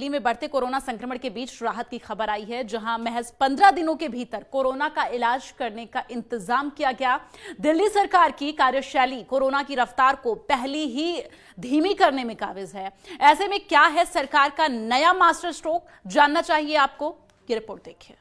दिल्ली में बढ़ते कोरोना संक्रमण के बीच राहत की खबर आई है, जहां महज 15 दिनों के भीतर कोरोना का इलाज करने का इंतजाम किया गया। दिल्ली सरकार की कार्यशैली कोरोना की रफ्तार को पहली ही धीमी करने में काबिज है। ऐसे में क्या है सरकार का नया मास्टर स्ट्रोक, जानना चाहिए आपको। ये रिपोर्ट देखिए।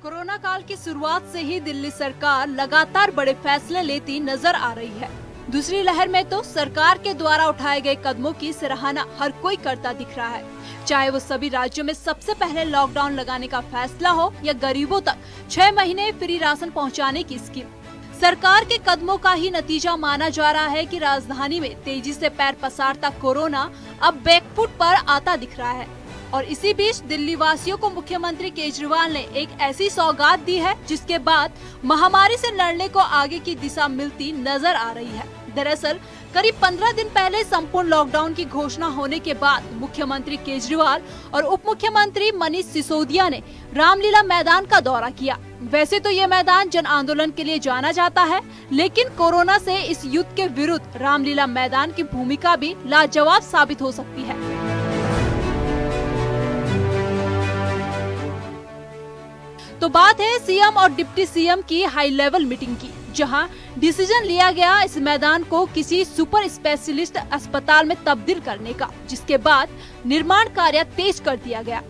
कोरोना काल की शुरुआत से ही दिल्ली सरकार लगातार बड़े फैसले लेती नजर आ रही है। दूसरी लहर में तो सरकार के द्वारा उठाए गए कदमों की सराहना हर कोई करता दिख रहा है, चाहे वो सभी राज्यों में सबसे पहले लॉकडाउन लगाने का फैसला हो या गरीबों तक 6 महीने फ्री राशन पहुंचाने की स्कीम। सरकार के कदमों का ही नतीजा माना जा रहा है कि राजधानी में तेजी से पैर पसारता कोरोना अब बैकफुट पर आता दिख रहा है। और इसी बीच दिल्ली वासियों को मुख्यमंत्री केजरीवाल ने एक ऐसी सौगात दी है जिसके बाद महामारी से लड़ने को आगे की दिशा मिलती नजर आ रही है। दरअसल करीब 15 दिन पहले संपूर्ण लॉकडाउन की घोषणा होने के बाद मुख्यमंत्री केजरीवाल और उप मुख्यमंत्री मनीष सिसोदिया ने रामलीला मैदान का दौरा किया। वैसे तो ये मैदान जन आंदोलन के लिए जाना जाता है, लेकिन कोरोना से इस युद्ध के विरुद्ध रामलीला मैदान की भूमिका भी लाजवाब साबित हो सकती है। तो बात है सीएम और डिप्टी सीएम की हाई लेवल मीटिंग की, जहां डिसीजन लिया गया इस मैदान को किसी सुपर स्पेशलिस्ट अस्पताल में तब्दील करने का, जिसके बाद निर्माण कार्य तेज कर दिया गया।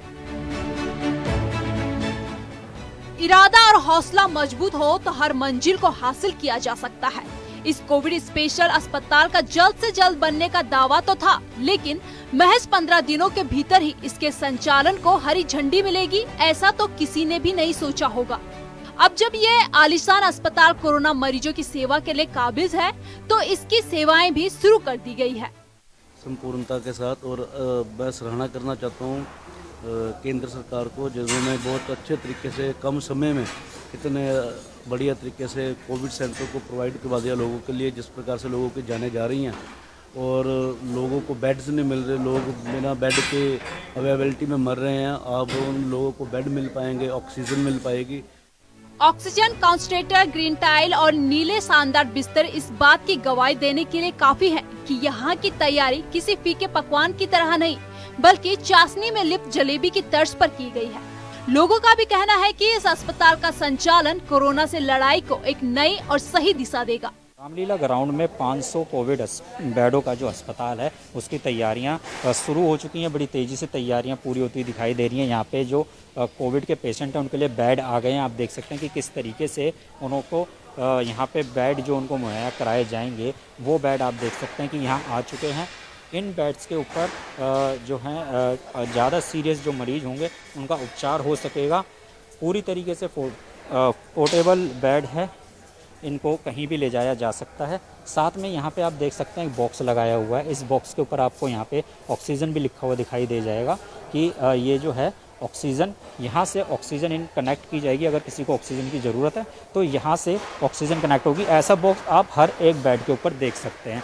इरादा और हौसला मजबूत हो तो हर मंजिल को हासिल किया जा सकता है। इस कोविड स्पेशल अस्पताल का जल्द से जल्द बनने का दावा तो था, लेकिन महज 15 दिनों के भीतर ही इसके संचालन को हरी झंडी मिलेगी, ऐसा तो किसी ने भी नहीं सोचा होगा। अब जब ये आलीशान अस्पताल कोरोना मरीजों की सेवा के लिए काबिज है, तो इसकी सेवाएं भी शुरू कर दी गई है संपूर्णता के साथ। और मैं सराहना करना चाहता हूँ केंद्र सरकार को, जिन्होंने बहुत अच्छे तरीके से कम समय में इतने बढ़िया तरीके से कोविड सेंटर को प्रोवाइड करवा दिया लोगों के लिए। जिस प्रकार से लोगों की जानें जा रही हैं और लोगों को बेड्स नहीं मिल रहे, लोग बिना बेड के अवेलेबिलिटी में मर रहे हैं, अब उन लोगों को बेड मिल पाएंगे, ऑक्सीजन मिल पाएगी। ऑक्सीजन कॉन्सेंट्रेटर, ग्रीन टाइल और नीले शानदार बिस्तर इस बात की गवाही देने के लिए काफी है कि यहाँ की तैयारी किसी फीके पकवान की तरह नहीं, बल्कि चाशनी में लिप्त जलेबी की तर्ज पर की गई है। लोगों का भी कहना है कि इस अस्पताल का संचालन कोरोना से लड़ाई को एक नई और सही दिशा देगा। रामलीला ग्राउंड में 500 कोविड बेडों का जो अस्पताल है, उसकी तैयारियां शुरू हो चुकी हैं। बड़ी तेज़ी से तैयारियां पूरी होती दिखाई दे रही हैं। यहाँ पे जो कोविड के पेशेंट हैं उनके लिए बेड आ गए हैं। आप देख सकते हैं कि किस तरीके से उनको यहाँ पे बेड जो उनको मुहैया कराए जाएंगे, वो बेड आप देख सकते हैं कि यहाँ आ चुके हैं। इन बेड्स के ऊपर जो हैं ज़्यादा सीरियस जो मरीज़ होंगे उनका उपचार हो सकेगा। पूरी तरीके से पोर्टेबल बेड है, इनको कहीं भी ले जाया जा सकता है। साथ में यहाँ पे आप देख सकते हैं एक बॉक्स लगाया हुआ है। इस बॉक्स के ऊपर आपको यहाँ पे ऑक्सीजन भी लिखा हुआ दिखाई दे जाएगा कि ये जो है ऑक्सीजन, यहाँ से ऑक्सीजन इन कनेक्ट की जाएगी। अगर किसी को ऑक्सीजन की ज़रूरत है तो यहाँ से ऑक्सीजन कनेक्ट होगी। ऐसा बॉक्स आप हर एक बेड के ऊपर देख सकते हैं।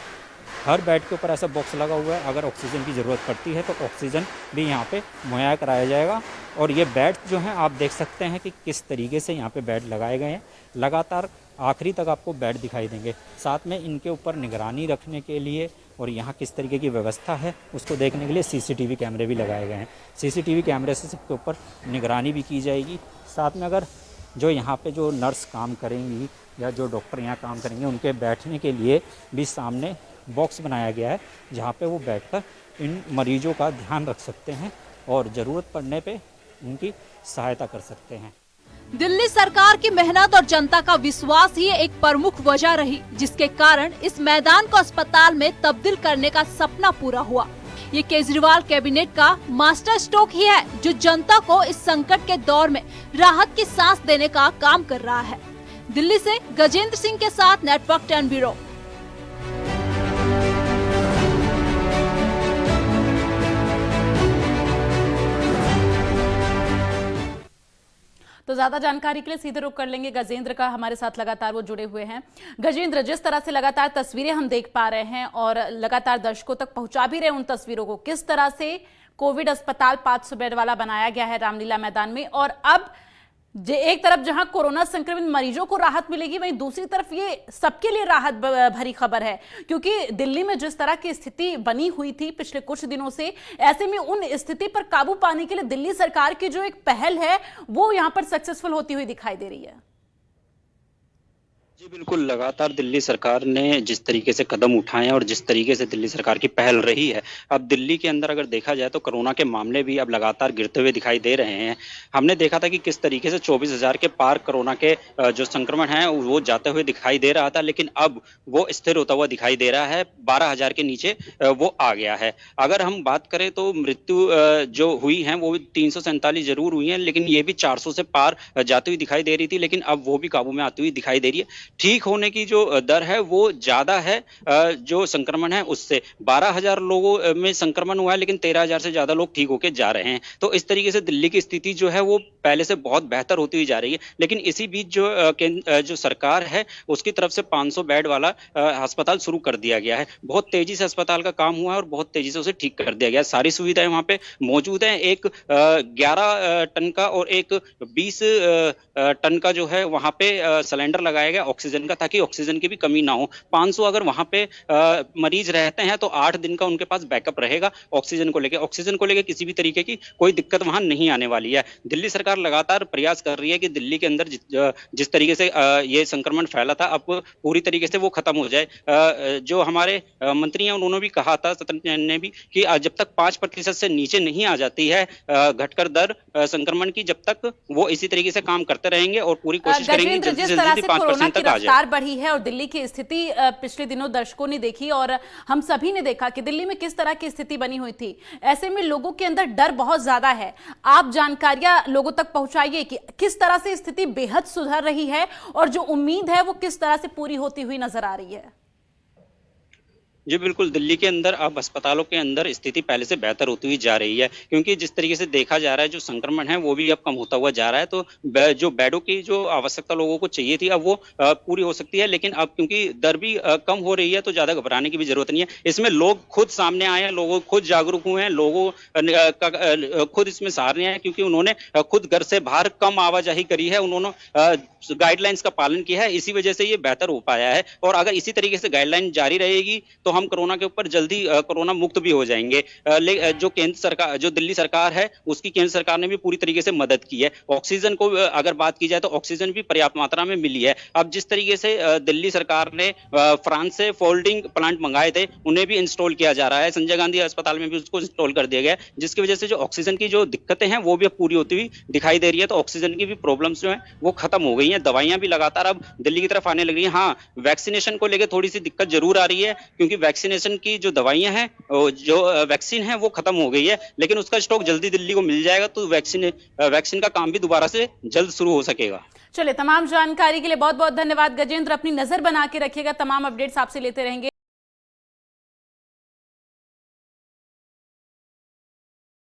हर बेड के ऊपर ऐसा बॉक्स लगा हुआ है। अगर ऑक्सीजन की ज़रूरत पड़ती है तो ऑक्सीजन भी यहाँ पे मुहैया कराया जाएगा। और ये बेड जो हैं आप देख सकते हैं कि किस तरीके से यहाँ पे बेड लगाए गए हैं। लगातार आखिरी तक आपको बेड दिखाई देंगे। साथ में इनके ऊपर निगरानी रखने के लिए और यहाँ किस तरीके की व्यवस्था है उसको देखने के लिए सीसीटीवी कैमरे भी लगाए गए हैं। सीसीटीवी कैमरे से सबके ऊपर निगरानी भी की जाएगी। साथ में अगर जो यहाँ पे जो नर्स काम करेंगी या जो डॉक्टर यहाँ काम करेंगे, उनके बैठने के लिए भी सामने बॉक्स बनाया गया है, जहाँ पे वो बैठकर इन मरीजों का ध्यान रख सकते हैं और ज़रूरत पड़ने पे उनकी सहायता कर सकते हैं। दिल्ली सरकार की मेहनत और जनता का विश्वास ही एक प्रमुख वजह रही, जिसके कारण इस मैदान को अस्पताल में तब्दील करने का सपना पूरा हुआ। ये केजरीवाल कैबिनेट का मास्टर स्ट्रोक ही है, जो जनता को इस संकट के दौर में राहत की सांस देने का काम कर रहा है। दिल्ली से गजेंद्र सिंह के साथ नेटवर्क 10 ब्यूरो। तो ज्यादा जानकारी के लिए सीधे रुख कर लेंगे गजेंद्र का, हमारे साथ लगातार वो जुड़े हुए हैं। गजेंद्र, जिस तरह से लगातार तस्वीरें हम देख पा रहे हैं और लगातार दर्शकों तक पहुंचा भी रहे उन तस्वीरों को, किस तरह से कोविड अस्पताल 500 बेड वाला बनाया गया है रामलीला मैदान में। और अब एक तरफ जहां कोरोना संक्रमित मरीजों को राहत मिलेगी, वहीं दूसरी तरफ ये सबके लिए राहत भरी खबर है, क्योंकि दिल्ली में जिस तरह की स्थिति बनी हुई थी पिछले कुछ दिनों से, ऐसे में उन स्थिति पर काबू पाने के लिए दिल्ली सरकार की जो एक पहल है वो यहां पर सक्सेसफुल होती हुई दिखाई दे रही है। जी बिल्कुल, लगातार दिल्ली सरकार ने जिस तरीके से कदम उठाए हैं और जिस तरीके से दिल्ली सरकार की पहल रही है, अब दिल्ली के अंदर अगर देखा जाए तो कोरोना के मामले भी अब लगातार गिरते हुए दिखाई दे रहे हैं। हमने देखा था कि किस तरीके से 24,000 के पार कोरोना के जो संक्रमण है वो जाते हुए दिखाई दे रहा था, लेकिन अब वो स्थिर होता हुआ दिखाई दे रहा है, 12,000 के नीचे वो आ गया है। अगर हम बात करें तो मृत्यु जो हुई है वो 347 जरूर हुई है, लेकिन ये भी 400 से पार जाती हुई दिखाई दे रही थी, लेकिन अब वो भी काबू में आती हुई दिखाई दे रही है। ठीक होने की जो दर है वो ज्यादा है जो संक्रमण है उससे। 12,000 लोगों में संक्रमण हुआ है, लेकिन 13,000 से ज्यादा लोग ठीक होकर जा रहे हैं। तो इस तरीके से दिल्ली की स्थिति जो है वो पहले से बहुत बेहतर होती हुई जा रही है। लेकिन इसी बीच जो सरकार है उसकी तरफ से 500 बेड वाला अस्पताल शुरू कर दिया गया है। बहुत तेजी से अस्पताल का काम हुआ है और बहुत तेजी से उसे ठीक कर दिया गया है। सारी सुविधाएं वहां पे मौजूद हैं। एक 11 टन का और एक 20 टन का जो है वहां पे सिलेंडर लगाया गया ऑक्सीजन का, ताकि ऑक्सीजन की भी कमी ना हो। 500 अगर वहां पे मरीज रहते हैं तो 8 दिन का उनके पास बैकअप रहेगा ऑक्सीजन को लेके किसी भी तरीके की कोई दिक्कत वहां नहीं आने वाली है। दिल्ली सरकार लगातार प्रयास कर रही है कि दिल्ली के अंदर जिस तरीके से ये संक्रमण फैला था अब पूरी तरीके से वो खत्म हो जाए। जो हमारे मंत्री हैं उन्होंने भी कहा था, सतन जैन ने भी, कि जब तक 5% से नीचे नहीं आ जाती है घटकर दर संक्रमण की, जब तक वो इसी तरीके से काम करते रहेंगे और पूरी कोशिश करेंगे जल्दी से जल्दी 5% तक आ जाए। बढ़ी है और दिल्ली की स्थिति पिछले दिनों दर्शकों ने देखी और हम सभी ने देखा कि दिल्ली में किस तरह की स्थिति बनी हुई थी। ऐसे में लोगों के अंदर डर बहुत ज्यादा है। आप जानकारियां लोगों तक पहुंचाइए कि किस तरह से स्थिति बेहद सुधर रही है और जो उम्मीद है वो किस तरह से पूरी होती हुई नजर आ रही है। जी बिल्कुल, दिल्ली के अंदर अब अस्पतालों के अंदर स्थिति पहले से बेहतर होती हुई जा रही है, क्योंकि जिस तरीके से देखा जा रहा है जो संक्रमण है वो भी अब कम होता हुआ जा रहा है। तो जो बेडों की जो आवश्यकता लोगों को चाहिए थी अब वो पूरी हो सकती है। लेकिन अब क्योंकि दर भी कम हो रही है तो ज्यादा घबराने की भी जरूरत नहीं है। इसमें लोग खुद सामने आए हैं, लोग खुद जागरूक हुए हैं, लोगों का खुद इसमें सहारे हैं, क्योंकि उन्होंने खुद घर से बाहर कम आवाजाही करी है, उन्होंने गाइडलाइंस का पालन किया है, इसी वजह से ये बेहतर हो पाया है। और अगर इसी तरीके से गाइडलाइन जारी रहेगी तो हम कोरोना के ऊपर जल्दी कोरोना मुक्त भी हो जाएंगे। जो केंद्र सरकार, जो दिल्ली सरकार है उसकी केंद्र सरकार ने भी पूरी तरीके से मदद की है। ऑक्सीजन को अगर बात की जाए तो ऑक्सीजन भी पर्याप्त मात्रा में मिली है। अब जिस तरीके से दिल्ली सरकार ने फ्रांस से फोल्डिंग प्लांट मंगाए थे उन्हें भी इंस्टॉल किया जा रहा है। संजय गांधी अस्पताल में भी उसको इंस्टॉल कर दिया गया है, जिसकी वजह से जो ऑक्सीजन की जो दिक्कतें हैं वो भी अब पूरी होती हुई दिखाई दे रही है। तो ऑक्सीजन की भी प्रॉब्लम्स जो है वो खत्म हो गई है। दवाइयां भी लगातार अब दिल्ली की तरफ आने लग रही है। हाँ, वैक्सीनेशन को लेकर थोड़ी सी दिक्कत जरूर आ रही है, क्योंकि वैक्सीनेशन की जो दवाइयां हैं, जो वैक्सीन है वो खत्म हो गई है, लेकिन उसका स्टॉक जल्दी दिल्ली को मिल जाएगा तो वैक्सीन का काम भी दोबारा से जल्द शुरू हो सकेगा। चलिए, तमाम जानकारी के लिए बहुत बहुत धन्यवाद गजेंद्र। अपनी नजर बना के रखिएगा, तमाम अपडेट्स आपसे लेते रहेंगे।